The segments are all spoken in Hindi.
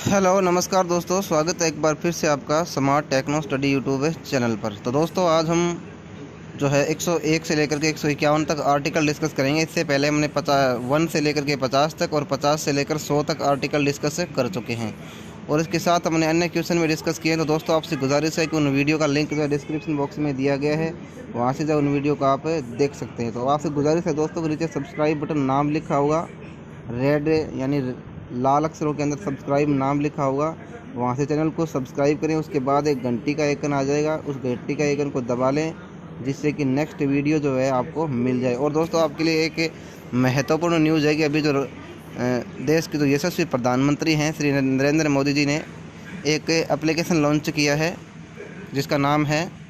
हेलो नमस्कार दोस्तों, स्वागत है एक बार फिर से आपका smart techno study YouTube channel पर। तो दोस्तों आज हम जो है 101 से लेकर के 151 तक आर्टिकल डिस्कस करेंगे। इससे पहले हमने 1 से लेकर के 50 तक और 50 से लेकर 100 तक आर्टिकल डिस्कस कर चुके हैं और इसके साथ हमने अन्य क्वेश्चन भी डिस्कस किए हैं। तो दोस्तों आपसे गुजारिश है कि उन वीडियो का लिंक जो है डिस्क्रिप्शन बॉक्स में दिया गया है, वहाँ से जो उन वीडियो को आप देख सकते हैं। तो आपसे गुजारिश है दोस्तों कि नीचे सब्सक्राइब बटन नाम लिखा होगा रेड यानी लाल अक्षरों के अंदर सब्सक्राइब नाम लिखा होगा, वहाँ से चैनल को सब्सक्राइब करें। उसके बाद एक घंटी का आइकन आ जाएगा, उस घंटी का आइकन को दबा लें जिससे कि नेक्स्ट वीडियो जो है आपको मिल जाए। और दोस्तों आपके लिए एक महत्वपूर्ण न्यूज़ है कि अभी जो देश के जो यशस्वी प्रधानमंत्री हैं श्री नरेंद्र मोदी जी ने एक एप्लीकेशन लॉन्च किया है जिसका नाम है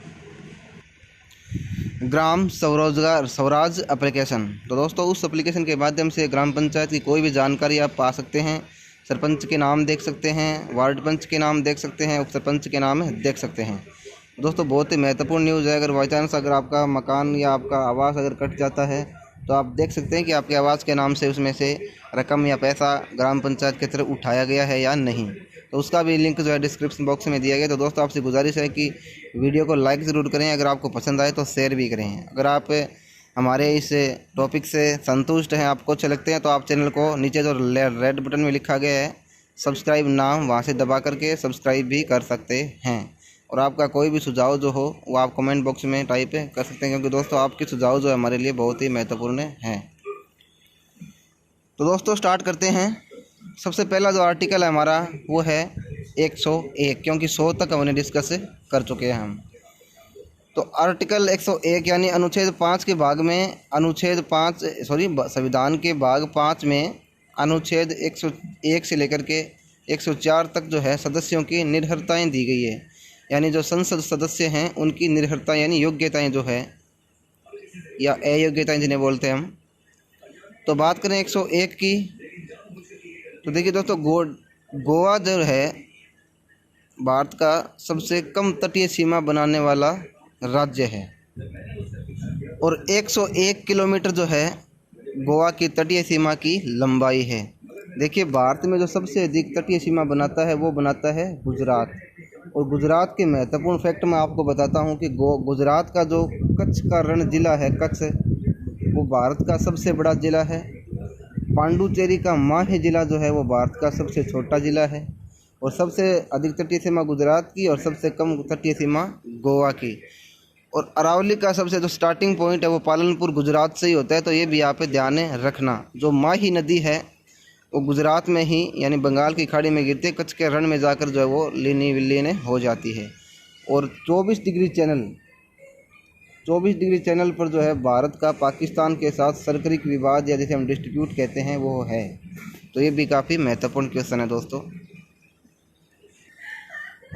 ग्राम स्वराज एप्लीकेशन। तो दोस्तों उस एप्लीकेशन के माध्यम से ग्राम पंचायत की कोई भी जानकारी आप पा सकते हैं। सरपंच के नाम देख सकते हैं, वार्ड पंच के नाम देख सकते हैं, उप सरपंच के नाम देख सकते हैं। दोस्तों बहुत ही महत्वपूर्ण न्यूज़ है। अगर बाई चांस अगर आपका मकान या आपका आवास अगर कट जाता है तो आप देख सकते हैं कि आपके आवास के नाम से उसमें से रकम या पैसा ग्राम पंचायत की तरफ उठाया गया है या नहीं। तो उसका भी लिंक जो है डिस्क्रिप्शन बॉक्स में दिया गया। तो दोस्तों आपसे गुजारिश है कि वीडियो को लाइक ज़रूर करें, अगर आपको पसंद आए तो शेयर भी करें। अगर आप हमारे इस टॉपिक से संतुष्ट हैं, आपको अच्छे लगते हैं, तो आप चैनल को नीचे जो रेड बटन में लिखा गया है सब्सक्राइब नाम, वहाँ से दबा करके सब्सक्राइब भी कर सकते हैं। और आपका कोई भी सुझाव जो हो वो आप कमेंट बॉक्स में टाइप कर सकते हैं, क्योंकि दोस्तों आपके सुझाव जो है हमारे लिए बहुत ही महत्वपूर्ण हैं। तो दोस्तों स्टार्ट करते हैं। सबसे पहला जो आर्टिकल है हमारा वो है 101, क्योंकि 100 तक हमने डिस्कस कर चुके हैं हम। तो आर्टिकल 101 यानी अनुच्छेद 5 के भाग में संविधान के भाग 5 में अनुच्छेद 101 से लेकर के 104 तक जो है सदस्यों की निर्भरताएँ दी गई है। यानी जो संसद सदस्य हैं उनकी निर्भरता यानी योग्यताएं जो है या अयोग्यताएं जिन्हें बोलते हैं हम। तो बात करें 101 की, तो देखिए दोस्तों गोवा जो है भारत का सबसे कम तटीय सीमा बनाने वाला राज्य है और 101 किलोमीटर जो है गोवा की तटीय सीमा की लंबाई है। देखिए भारत में जो सबसे अधिक तटीय सीमा बनाता है वो बनाता है गुजरात। और गुजरात के महत्वपूर्ण फैक्ट मैं आपको बताता हूँ कि गुजरात का जो कच्छ का रण जिला है, कच्छ, वो भारत का सबसे बड़ा जिला है। पांडुचेरी का माहे जिला जो है वो भारत का सबसे छोटा जिला है। और सबसे अधिक तटीय सीमा गुजरात की और सबसे कम तटीय सीमा गोवा की। और अरावली का सबसे जो स्टार्टिंग पॉइंट है वो पालनपुर गुजरात से ही होता है। तो ये भी यहाँ पे ध्यान रखना। जो माही नदी है वो गुजरात में ही यानी बंगाल की खाड़ी में गिरते कच्छ के रण में जाकर जो है वो लीन हो जाती है। और 24 डिग्री चैनल पर जो है भारत का पाकिस्तान के साथ सरकरी विवाद या जिसे हम डिस्प्यूट कहते हैं वो है। तो ये भी काफ़ी महत्वपूर्ण क्वेश्चन है दोस्तों।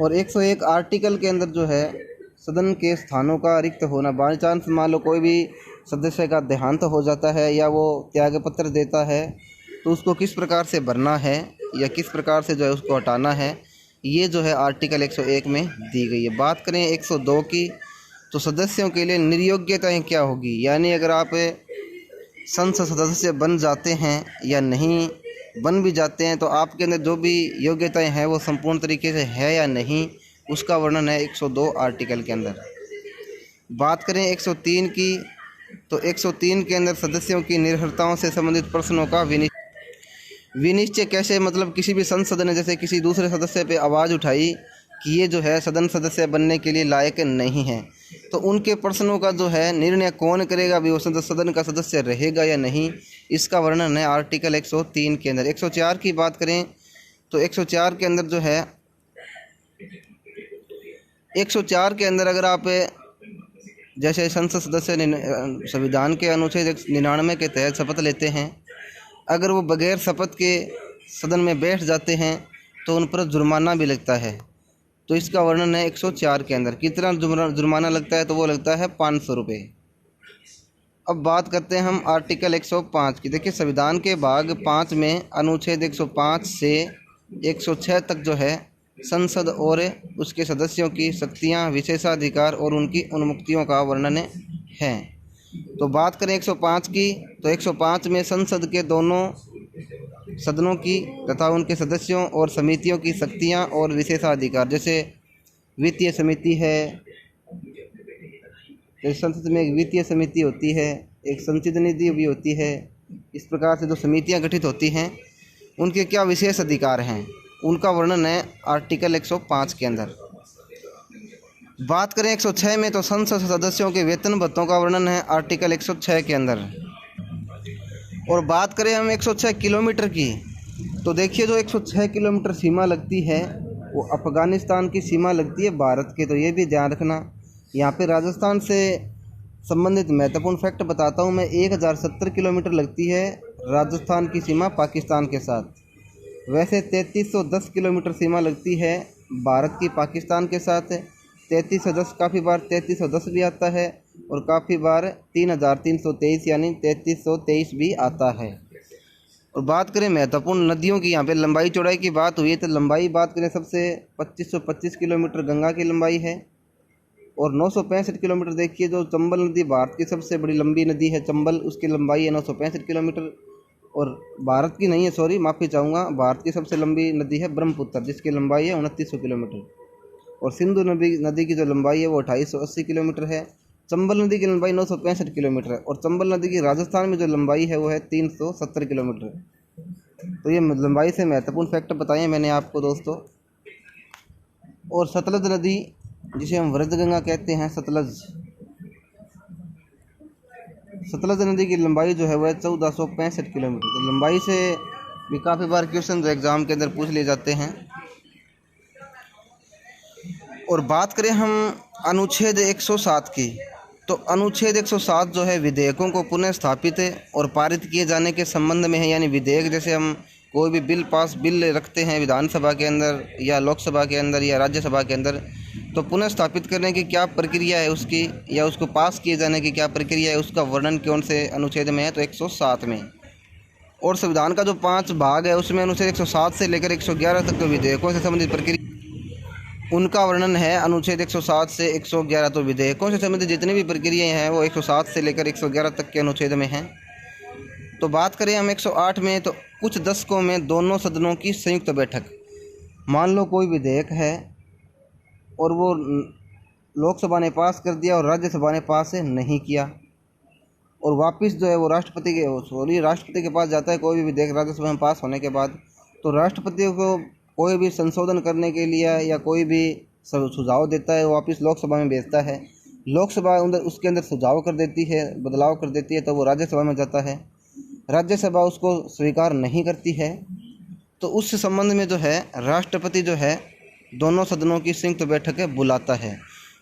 और 101 आर्टिकल के अंदर जो है सदन के स्थानों का रिक्त होना, बाई चांस मान लो कोई भी सदस्य का देहांत हो जाता है या वो त्यागपत्र देता है तो उसको किस प्रकार से भरना है या किस प्रकार से जो है उसको हटाना है, ये जो है आर्टिकल 101 में दी गई है। बात करें 102 की, तो सदस्यों के लिए निर्योग्यताएं क्या होगी। यानी अगर आप संसद सदस्य बन जाते हैं या नहीं बन भी जाते हैं तो आपके अंदर जो भी योग्यताएं हैं वो संपूर्ण तरीके से है या नहीं, उसका वर्णन है 102 आर्टिकल के अंदर। बात करें 103 की, तो 103 के अंदर सदस्यों की निर्भरताओं से संबंधित प्रश्नों का विनिश्चय कैसे, मतलब किसी भी संसद ने जैसे किसी दूसरे सदस्य पे आवाज़ उठाई कि ये जो है सदन सदस्य बनने के लिए लायक नहीं है, तो उनके प्रश्नों का जो है निर्णय कौन करेगा, भी वो सदन का सदस्य रहेगा या नहीं, इसका वर्णन है आर्टिकल 103 के अंदर। 104 की बात करें तो 104 के अंदर जो है 104 के अंदर अगर आप जैसे संसद सदस्य संविधान के अनुच्छेद 99 के तहत शपथ लेते हैं, अगर वो बगैर शपथ के सदन में बैठ जाते हैं तो उन पर जुर्माना भी लगता है। तो इसका वर्णन है 104 के अंदर। कितना जुर्माना लगता है, तो वो लगता है 500 रुपये। अब बात करते हैं हम आर्टिकल 105 की। देखिए संविधान के भाग 5 में अनुच्छेद 105 से 106 तक जो है संसद और उसके सदस्यों की शक्तियाँ, विशेषाधिकार और उनकी उन्मुक्तियों का वर्णन है। तो बात करें 105 की, तो 105 में संसद के दोनों सदनों की तथा उनके सदस्यों और समितियों की शक्तियाँ और विशेषाधिकार। जैसे वित्तीय समिति है, जैसे संसद में एक वित्तीय समिति होती है, एक संचित निधि भी होती है। इस प्रकार से जो समितियां गठित होती हैं उनके क्या विशेष अधिकार हैं, उनका वर्णन है आर्टिकल 105 के अंदर। बात करें 106 में तो संसद सदस्यों के वेतन भत्तों का वर्णन है आर्टिकल 106 के अंदर। और बात करें हम 106 किलोमीटर की, तो देखिए जो 106 किलोमीटर सीमा लगती है वो अफ़गानिस्तान की सीमा लगती है भारत के। तो ये भी ध्यान रखना। यहाँ पे राजस्थान से संबंधित महत्वपूर्ण फैक्ट बताता हूँ मैं। 1070 किलोमीटर लगती है राजस्थान की सीमा पाकिस्तान के साथ। वैसे 3310 किलोमीटर सीमा लगती है भारत की पाकिस्तान के साथ। 3310 काफ़ी बार 3310 भी आता है और काफ़ी बार 3323 यानी 3323 भी आता है। और बात करें महत्वपूर्ण नदियों की, यहाँ पे लंबाई चौड़ाई की बात हुई है तो लंबाई बात करें सबसे 2525 किलोमीटर गंगा की लंबाई है। और 965 किलोमीटर देखिए जो चंबल नदी भारत की सबसे बड़ी लंबी नदी है चंबल, उसकी लंबाई है 965 किलोमीटर। और भारत की नहीं है, सॉरी माफ़ी चाहूँगा, भारत की सबसे लंबी नदी है ब्रह्मपुत्र जिसकी लंबाई है 2900 किलोमीटर। और सिंधु नदी की जो लंबाई है वो 2880 किलोमीटर है। चंबल नदी की लंबाई 965 किलोमीटर है और चंबल नदी की राजस्थान में जो लंबाई है वो है 370 किलोमीटर। तो ये लंबाई से महत्वपूर्ण फैक्ट बताए मैंने आपको दोस्तों। और सतलज नदी जिसे हम वृद्धगंगा कहते हैं, सतलज नदी की लंबाई जो है वह 1465 किलोमीटर। तो लंबाई से भी काफ़ी बार क्वेश्चन एग्जाम के अंदर पूछ लिए जाते हैं। और बात करें हम अनुच्छेद 107 की, तो अनुच्छेद 107 जो है विधेयकों को पुनः स्थापित और पारित किए जाने के संबंध में है। यानी विधेयक जैसे हम कोई भी बिल रखते हैं विधानसभा के अंदर या लोकसभा के अंदर या राज्यसभा के अंदर, तो पुनः स्थापित करने की क्या प्रक्रिया है उसकी, या उसको पास किए जाने की क्या प्रक्रिया है, उसका वर्णन कौन से अनुच्छेद में है, तो 107 में। और संविधान का जो 5 भाग है उसमें अनुच्छेद 107 से लेकर 111 तक जो विधेयकों से संबंधित प्रक्रिया उनका वर्णन है अनुच्छेद 107 से 111। तो विधेयकों से संबंधित जितनी भी प्रक्रियाएँ हैं वो 107 से लेकर 111 तक के अनुच्छेद में हैं। तो बात करें हम 108 में, तो कुछ दशकों में दोनों सदनों की संयुक्त बैठक। मान लो कोई विधेयक है और वो लोकसभा ने पास कर दिया और राज्यसभा ने पास नहीं किया और वापस जो है वो राष्ट्रपति के पास जाता है कोई भी विधेयक राज्यसभा में पास होने के बाद, तो राष्ट्रपति को कोई भी संशोधन करने के लिए या कोई भी सुझाव देता है वापस लोकसभा में भेजता है। लोकसभा उसके अंदर सुझाव कर देती है, बदलाव कर देती है, तो वो राज्यसभा में जाता है। राज्यसभा उसको स्वीकार नहीं करती है तो उस संबंध में जो है राष्ट्रपति जो है दोनों सदनों की संयुक्त बैठक बुलाता है।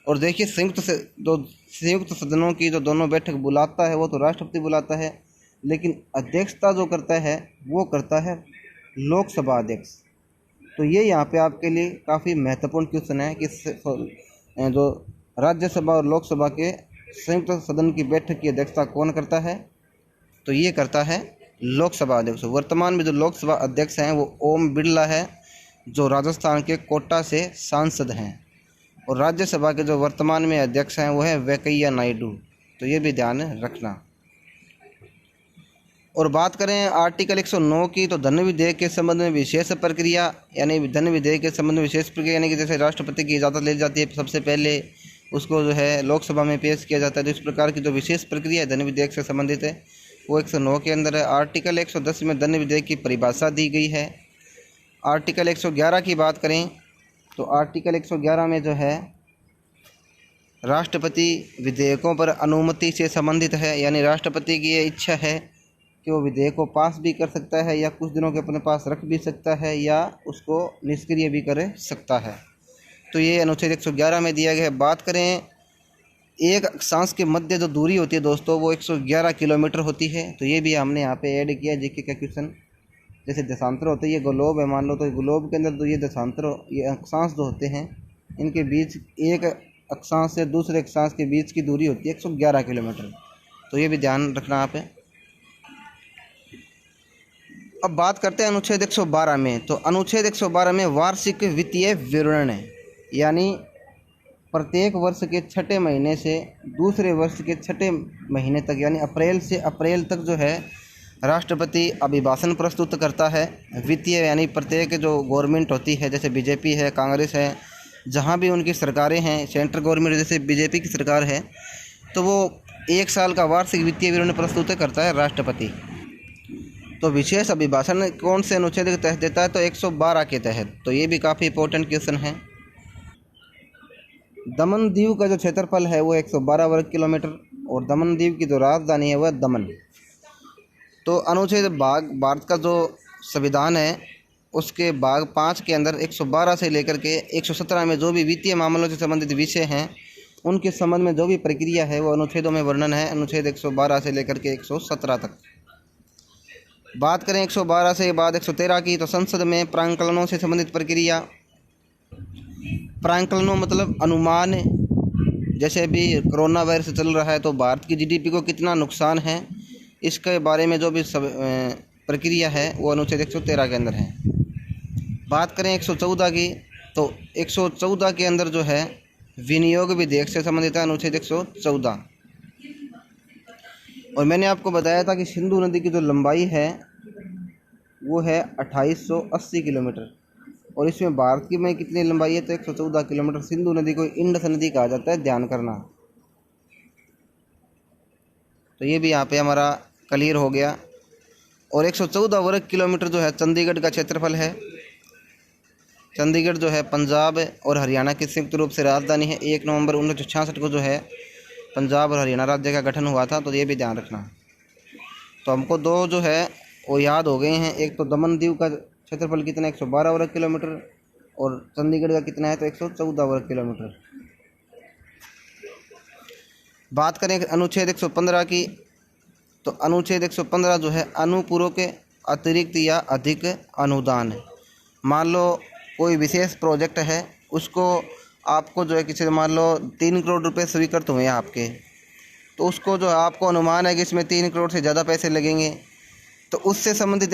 और देखिए संयुक्त सदनों की जो दोनों बैठक बुलाता है वो तो राष्ट्रपति बुलाता है, लेकिन अध्यक्षता जो करता है वो करता है लोकसभा अध्यक्ष। तो ये यहाँ पे आपके लिए काफ़ी महत्वपूर्ण क्वेश्चन है कि जो राज्यसभा और लोकसभा के संयुक्त सदन की बैठक की अध्यक्षता कौन करता है, तो ये करता है लोकसभा अध्यक्ष। वर्तमान में जो लोकसभा अध्यक्ष हैं वो ओम बिरला है जो राजस्थान के कोटा से सांसद हैं। और राज्यसभा के जो वर्तमान में अध्यक्ष हैं वो है वेंकैया नायडू। तो ये भी ध्यान रखना। और बात करें आर्टिकल 109 की, तो धन विधेयक के संबंध में विशेष प्रक्रिया, यानी धन विधेयक के संबंध में विशेष प्रक्रिया, यानी कि जैसे राष्ट्रपति की इजाज़त ली जाती है सबसे पहले उसको जो है लोकसभा में पेश किया जाता है। तो इस प्रकार की जो विशेष प्रक्रिया है धन विधेयक से संबंधित है वो 109 के अंदर है। आर्टिकल 110 में धन विधेयक की परिभाषा दी गई है। आर्टिकल 111 की बात करें तो आर्टिकल 111 में जो है राष्ट्रपति विधेयकों पर अनुमति से संबंधित है। यानी राष्ट्रपति की ये इच्छा है कि वो विधेयक को पास भी कर सकता है या कुछ दिनों के अपने पास रख भी सकता है या उसको निष्क्रिय भी कर सकता है। तो ये अनुच्छेद 111 में दिया गया है। बात करें एक अक्षांश के मध्य जो दूरी होती है दोस्तों वो 111 किलोमीटर होती है। तो ये भी हमने यहाँ पे ऐड किया जीके का क्वेश्चन। जैसे देशांतर होते हैं, ये ग्लोब है मान लो, तो ग्लोब के अंदर तो ये देशांतर ये अक्षांश जो होते हैं इनके बीच एक अक्षांश से दूसरे अक्षांश के बीच की दूरी होती है 111 किलोमीटर। तो ये भी ध्यान रखना आप। अब बात करते हैं अनुच्छेद 112 में। तो अनुच्छेद 112 में वार्षिक वित्तीय विवरण है, यानी प्रत्येक वर्ष के छठे महीने से दूसरे वर्ष के छठे महीने तक, यानी अप्रैल से अप्रैल तक जो है राष्ट्रपति अभिभाषण प्रस्तुत करता है। वित्तीय यानी प्रत्येक जो गवर्नमेंट होती है, जैसे बीजेपी है, कांग्रेस है, जहाँ भी उनकी सरकारें हैं, सेंट्रल गवर्नमेंट जैसे बीजेपी की सरकार है, तो वो 1 साल का वार्षिक वित्तीय विवरण प्रस्तुत करता है राष्ट्रपति। तो विशेष अभिभाषण कौन से अनुच्छेद के तहत देता है? तो 112 के तहत। तो ये भी काफ़ी इंपॉर्टेंट क्वेश्चन है। दमन दीव का जो क्षेत्रफल है वो 112 वर्ग किलोमीटर, और दमन दीव की जो राजधानी है वह दमन। तो अनुच्छेद भाग भारत का जो संविधान है उसके भाग 5 के अंदर 112 से लेकर के 117 में जो भी वित्तीय मामलों से संबंधित विषय हैं उनके संबंध में जो भी प्रक्रिया है वो अनुच्छेदों में वर्णन है, अनुच्छेद 112 से लेकर के 117 तक। बात करें 112 से बाद 113 की, तो संसद में प्रांकलनों से संबंधित प्रक्रिया। प्रांकलनों मतलब अनुमान, जैसे अभी कोरोना वायरस चल रहा है तो भारत की जीडीपी को कितना नुकसान है, इसके बारे में जो भी प्रक्रिया है वो अनुच्छेद 113 के अंदर है। बात करें 114 की, तो 114 के अंदर जो है विनियोग विधेयक से संबंधित है, अनुच्छेद 114। और मैंने आपको बताया था कि सिंधु नदी की जो लंबाई है वो है 2880 किलोमीटर, और इसमें भारत की में कितनी लंबाई है? तो 114 किलोमीटर। सिंधु नदी को इंडस नदी कहा जाता है, ध्यान करना। तो ये भी यहाँ पे हमारा क्लियर हो गया। और 114 वर्ग किलोमीटर जो है चंडीगढ़ का क्षेत्रफल है। चंडीगढ़ जो है पंजाब और हरियाणा की संयुक्त रूप से राजधानी है। 1 नवंबर 1966 को जो है पंजाब और हरियाणा राज्य का गठन हुआ था, तो ये भी ध्यान रखना। तो हमको दो जो है वो याद हो गए हैं। एक तो दमन दीव का क्षेत्रफल कितना है, 112 वर्ग किलोमीटर, और चंडीगढ़ का कितना है तो 114 वर्ग किलोमीटर। बात करें अनुच्छेद 115 की, तो अनुच्छेद 115 जो है अनुपूरक के अतिरिक्त या अधिक अनुदान। मान लो कोई विशेष प्रोजेक्ट है, उसको आपको जो है किसी मान लो 3 करोड़ रुपए स्वीकृत हुए हैं आपके, तो उसको जो है आपको अनुमान है कि इसमें 3 करोड़ से ज़्यादा पैसे लगेंगे, तो उससे संबंधित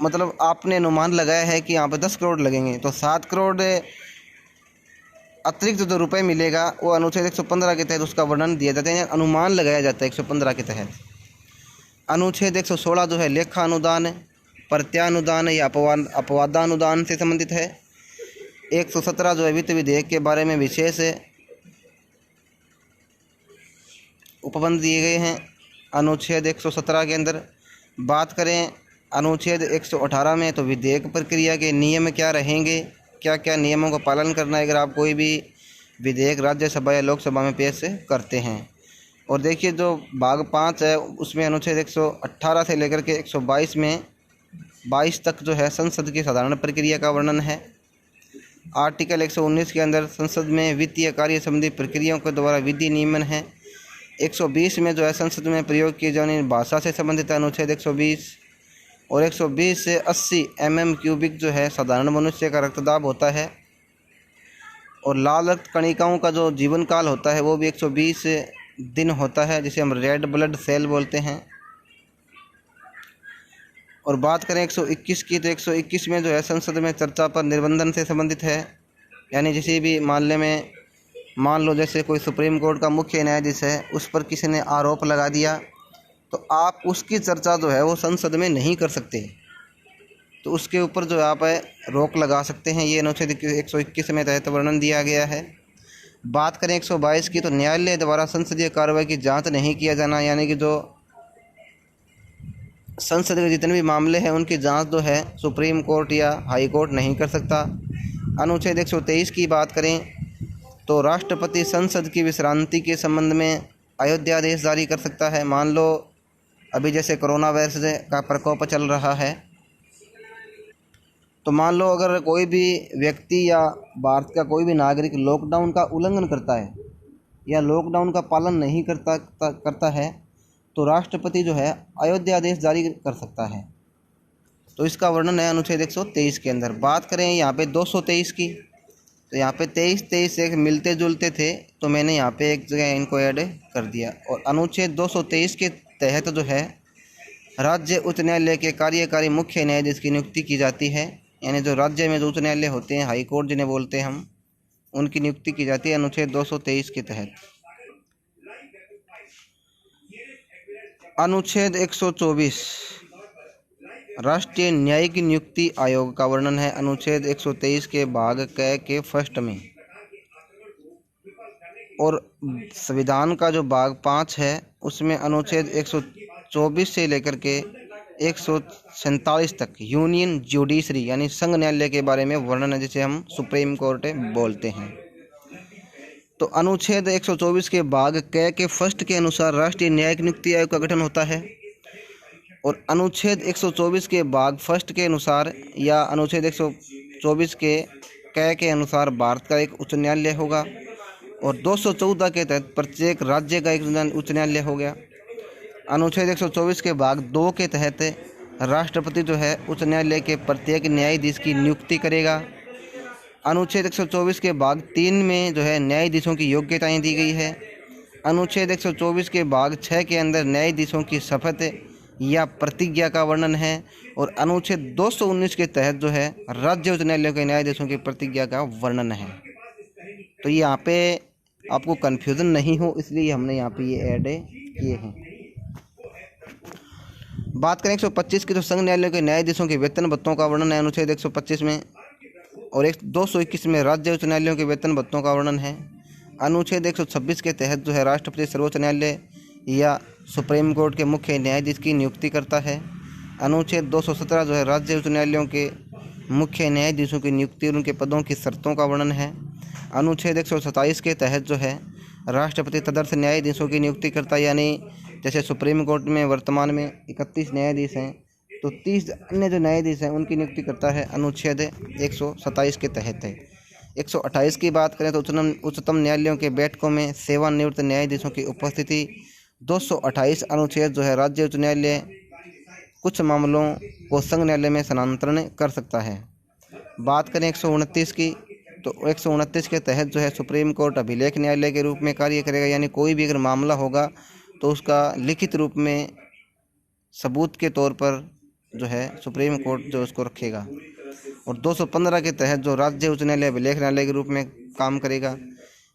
मतलब आपने अनुमान लगाया है कि यहाँ पे 10 करोड़ लगेंगे, तो 7 करोड़ अतिरिक्त जो रुपए मिलेगा वो अनुच्छेद 115 के तहत उसका वर्णन दिया जाता है, अनुमान लगाया जाता है 115 के तहत। अनुच्छेद 116 जो है लेखा अनुदान, प्रत्यानुदान या अपवादानुदान से संबंधित है। 117 जो है वित्त विधेयक के बारे में विशेष उपबंध दिए गए हैं अनुच्छेद 117 के अंदर। बात करें अनुच्छेद 118 में, तो विधेयक प्रक्रिया के नियम क्या रहेंगे, क्या क्या नियमों का पालन करना है अगर आप कोई भी विधेयक राज्यसभा या लोकसभा में पेश करते हैं। और देखिए जो भाग 5 है उसमें अनुच्छेद 118 से लेकर के 122 में 22 तक जो है संसद की साधारण प्रक्रिया का वर्णन है। आर्टिकल 119 के अंदर संसद में वित्तीय कार्य संबंधी प्रक्रियाओं के द्वारा विधि नियमन है। 120 में जो है संसद में प्रयोग की जाने भाषा से संबंधित अनुच्छेद 120, और 120 से 80 mm³ जो है साधारण मनुष्य का रक्तदाब होता है। और लाल रक्त कणिकाओं का जो जीवन काल होता है वो भी 120 दिन होता है, जिसे हम रेड ब्लड सेल बोलते हैं। और बात करें 121 की, तो 121 में जो है संसद में चर्चा पर निर्बंधन से संबंधित है, यानी किसी भी मामले में मान लो जैसे कोई सुप्रीम कोर्ट का मुख्य न्यायाधीश है, उस पर किसी ने आरोप लगा दिया, तो आप उसकी चर्चा जो है वो संसद में नहीं कर सकते, तो उसके ऊपर जो आप रोक लगा सकते हैं। ये अनुच्छेद 121 में तहत वर्णन दिया गया है। बात करें 122 की, तो न्यायालय द्वारा संसदीय कार्रवाई की जांच नहीं किया जाना, यानी कि जो संसद के जितने भी मामले हैं उनकी जांच जो है सुप्रीम कोर्ट या हाई कोर्ट नहीं कर सकता। अनुच्छेद 123 की बात करें, तो राष्ट्रपति संसद की विश्रांति के संबंध में अयोध्यादेश जारी कर सकता है। मान लो अभी जैसे कोरोना वायरस का प्रकोप चल रहा है, तो मान लो अगर कोई भी व्यक्ति या भारत का कोई भी नागरिक लॉकडाउन का उल्लंघन करता है या लॉकडाउन का पालन नहीं करता है, तो राष्ट्रपति जो है अयोध्यादेश जारी कर सकता है। तो इसका वर्णन है अनुच्छेद 123 के अंदर। बात करें यहाँ पे 223 की, तो यहाँ पे 23 एक मिलते जुलते थे, तो मैंने यहाँ पे एक जगह इनको ऐड कर दिया। और अनुच्छेद 223 के तहत जो है राज्य उच्च न्यायालय के कार्यकारी मुख्य न्यायाधीश की नियुक्ति की जाती है, यानी जो राज्य में जो उच्च न्यायालय होते हैं, हाई कोर्ट जिन्हें बोलते हैं हम, उनकी नियुक्ति की जाती है अनुच्छेद 223 के तहत। अनुच्छेद 124 राष्ट्रीय न्यायिक नियुक्ति आयोग का वर्णन है अनुच्छेद 123 के भाग क के फर्स्ट में। और संविधान का जो भाग 5 है उसमें अनुच्छेद 124 से लेकर के 147 तक यूनियन जुडिशरी यानी संघ न्यायालय के बारे में वर्णन है, जिसे हम सुप्रीम कोर्ट बोलते हैं। तो अनुच्छेद 124 के भाग क के फर्स्ट के अनुसार राष्ट्रीय न्यायिक नियुक्ति आयोग का गठन होता है। और अनुच्छेद 124 के भाग फर्स्ट के अनुसार या अनुच्छेद 124 के क के अनुसार भारत का एक उच्च न्यायालय होगा। और 214 के तहत प्रत्येक राज्य का एक उच्च न्यायालय हो गया। अनुच्छेद 124 के भाग 2 के तहत राष्ट्रपति जो है उच्च न्यायालय के प्रत्येक न्यायाधीश की नियुक्ति करेगा। अनुच्छेद 124 के भाग 3 में जो है न्यायाधीशों की योग्यताएं दी गई है। अनुच्छेद 124 के भाग 6 के अंदर न्यायाधीशों की शपथ या प्रतिज्ञा का वर्णन है। और अनुच्छेद 219 के तहत जो है राज्य उच्च न्यायालय के न्यायाधीशों की प्रतिज्ञा का वर्णन है। तो यहाँ पे आपको कन्फ्यूज़न नहीं हो इसलिए हमने यहाँ पे ये ऐड किए हैं। बात करें 125 की, तो संघ न्यायालय के न्यायाधीशों के वेतन भत्तों का वर्णन है अनुच्छेद 125 में। और 221 में राज्य उच्च न्यायालयों के वेतन भत्तों का वर्णन है। अनुच्छेद 126 के तहत जो है राष्ट्रपति सर्वोच्च न्यायालय या सुप्रीम कोर्ट के मुख्य न्यायाधीश की नियुक्ति करता है। अनुच्छेद 217 जो है राज्य उच्च न्यायालयों के मुख्य न्यायाधीशों की नियुक्ति और उनके पदों की शर्तों का वर्णन है। अनुच्छेद 127 के तहत जो है राष्ट्रपति तदर्थ न्यायाधीशों की नियुक्ति करता है, यानी जैसे सुप्रीम कोर्ट में वर्तमान में 31 न्यायाधीश हैं तो 30 अन्य जो न्यायाधीश हैं उनकी नियुक्ति करता है अनुच्छेद 127 के तहत है। 128 की बात करें तो उच्चतम न्यायालयों के बैठकों में सेवानिवृत्त न्यायाधीशों की उपस्थिति। 228 अनुच्छेद जो है राज्य उच्च न्यायालय कुछ मामलों को संघ न्यायालय में स्थानांतरण कर सकता है। बात करें 129 की, तो 129 के तहत जो है सुप्रीम कोर्ट अभिलेख न्यायालय के रूप में कार्य करेगा, यानी कोई भी अगर मामला होगा तो उसका लिखित रूप में सबूत के तौर पर जो है सुप्रीम कोर्ट जो उसको रखेगा। और 215 के तहत जो राज्य उच्च न्यायालय अभिलेख न्यायालय के रूप में काम करेगा।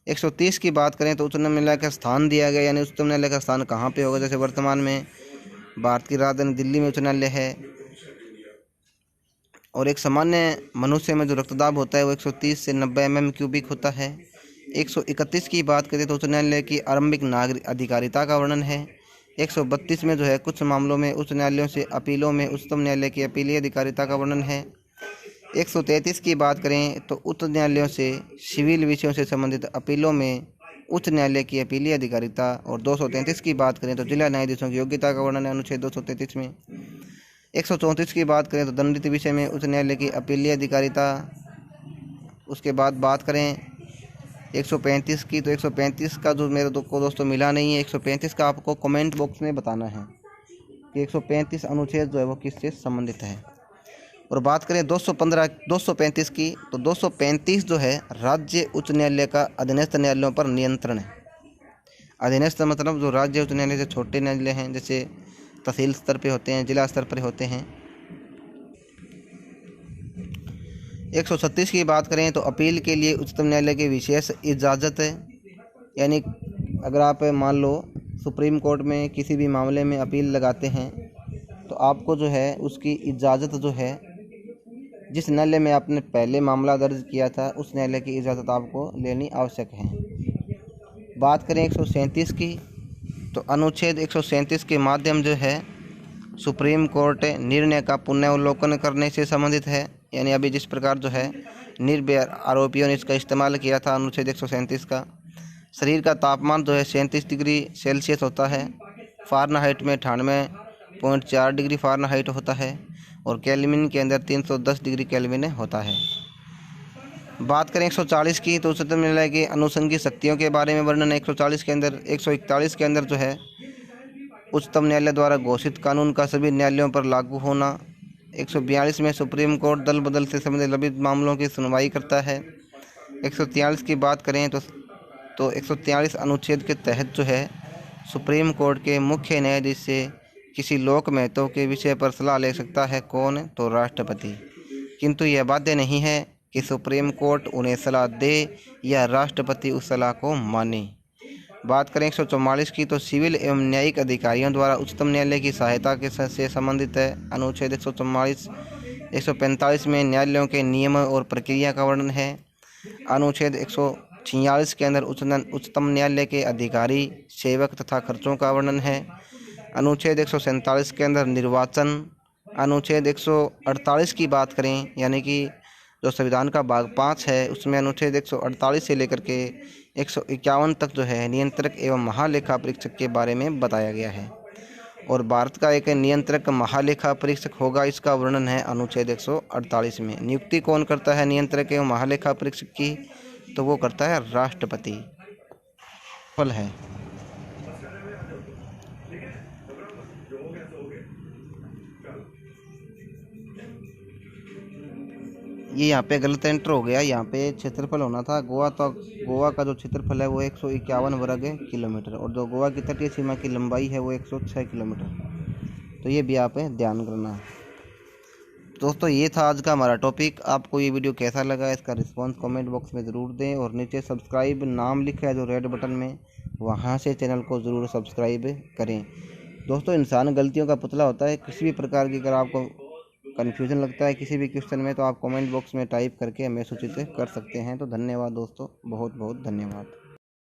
130 की बात करें तो उच्च न्यायालय का स्थान दिया गया, यानी उच्चतम न्यायालय का स्थान कहाँ पे होगा। जैसे वर्तमान में भारत की राजधानी दिल्ली में उच्च न्यायालय है। और एक सामान्य मनुष्य में जो रक्तदाब होता है वो 130 से 90 mm क्यूबिक होता है। 131 की बात करें तो उच्च न्यायालय की आरंभिक नागरिक अधिकारिता का वर्णन है। 132 में जो है कुछ मामलों में उच्च न्यायालयों से अपीलों में उच्चतम न्यायालय की अपीलीय अधिकारिता का वर्णन है। 133 की बात करें तो उच्च न्यायालयों से सिविल विषयों से संबंधित अपीलों में उच्च न्यायालय की अपीलीय अधिकारिता। और 233 की बात करें तो जिला न्यायाधीशों की योग्यता का वर्णन है अनुच्छेद 233 में। 134 की बात करें तो दंडित विषय में उच्च न्यायालय की अपीलीय अधिकारिता। उसके बाद बात करें 135 की, तो 135 का जो मेरे को दोस्तों मिला नहीं है। 135 का आपको कमेंट बॉक्स में बताना है कि 135 अनुच्छेद जो है वो किससे संबंधित है। और बात करें 235 की, तो 235 जो है राज्य उच्च न्यायालय का अधीनस्थ न्यायालयों पर नियंत्रण है। अधीनस्थ मतलब जो राज्य उच्च न्यायालय से छोटे न्यायालय हैं, जैसे तहसील स्तर पे होते हैं, जिला स्तर पर होते हैं। 136 की बात करें तो अपील के लिए उच्चतम न्यायालय की विशेष इजाज़त है, यानी अगर आप मान लो सुप्रीम कोर्ट में किसी भी मामले में अपील लगाते हैं तो आपको जो है उसकी इजाज़त जो है जिस न्यायालय में आपने पहले मामला दर्ज किया था उस न्यायालय की इजाज़त आपको लेनी आवश्यक है। बात करें 137 की, तो अनुच्छेद 137 के माध्यम जो है सुप्रीम कोर्ट निर्णय का पुनर्वलोकन करने से संबंधित है, यानी अभी जिस प्रकार जो है निर्भय आरोपियों ने इसका इस्तेमाल किया था अनुच्छेद 137 का। शरीर का तापमान जो है 37 डिग्री सेल्सियस होता है, फ़ारेनहाइट में 98.4 डिग्री फ़ारेनहाइट होता है और केल्विन के अंदर 310 डिग्री केल्विन होता है। बात करें 140 की, तो उच्चतम न्यायालय की अनुषंगी शक्तियों के बारे में वर्णन है 140 के अंदर। 141 के अंदर जो है उच्चतम न्यायालय द्वारा घोषित कानून का सभी न्यायालयों पर लागू होना। 142 में सुप्रीम कोर्ट दल बदल से संबंधित लंबित मामलों की सुनवाई करता है। 143 की बात करें तो 143 अनुच्छेद के तहत जो है सुप्रीम कोर्ट के मुख्य न्यायाधीश से किसी लोक महत्व के विषय पर सलाह ले सकता है, कौन? तो राष्ट्रपति। किंतु यह बाध्य नहीं है कि सुप्रीम कोर्ट उन्हें सलाह दे या राष्ट्रपति उस सलाह को माने। बात करें 144 की, तो सिविल एवं न्यायिक अधिकारियों द्वारा उच्चतम न्यायालय की सहायता के से संबंधित है अनुच्छेद 144। 145 में न्यायालयों के नियम और प्रक्रिया का वर्णन है। अनुच्छेद 146 के अंदर उच्चतम न्यायालय के अधिकारी, सेवक तथा खर्चों का वर्णन है। अनुच्छेद 147 के अंदर निर्वाचन। अनुच्छेद 148 की बात करें, यानी कि जो संविधान का भाग 5 है, उसमें अनुच्छेद 148 से लेकर के 151 तक जो है नियंत्रक एवं महालेखा परीक्षक के बारे में बताया गया है। और भारत का एक नियंत्रक महालेखा परीक्षक होगा, इसका वर्णन है अनुच्छेद 148 में। नियुक्ति कौन करता है नियंत्रक एवं महालेखा परीक्षक की? तो वो करता है राष्ट्रपति। फल है ये यहाँ पे गलत एंटर हो गया। यहाँ पे क्षेत्रफल होना था गोवा, तो गोवा का जो क्षेत्रफल है वो 151 वर्ग किलोमीटर, और जो गोवा की तटीय सीमा की लंबाई है वो 106 किलोमीटर। तो ये भी आप ध्यान करना। दोस्तों ये था आज का हमारा टॉपिक। आपको ये वीडियो कैसा लगा, इसका रिस्पांस कमेंट बॉक्स में ज़रूर दें, और नीचे सब्सक्राइब नाम लिखा है जो रेड बटन में, वहाँ से चैनल को ज़रूर सब्सक्राइब करें। दोस्तों इंसान गलतियों का पुतला होता है। किसी भी प्रकार की अगर आपको कन्फ्यूज़न लगता है किसी भी क्वेश्चन में, तो आप कमेंट बॉक्स में टाइप करके हमें सूचित कर सकते हैं। तो धन्यवाद दोस्तों, बहुत बहुत धन्यवाद।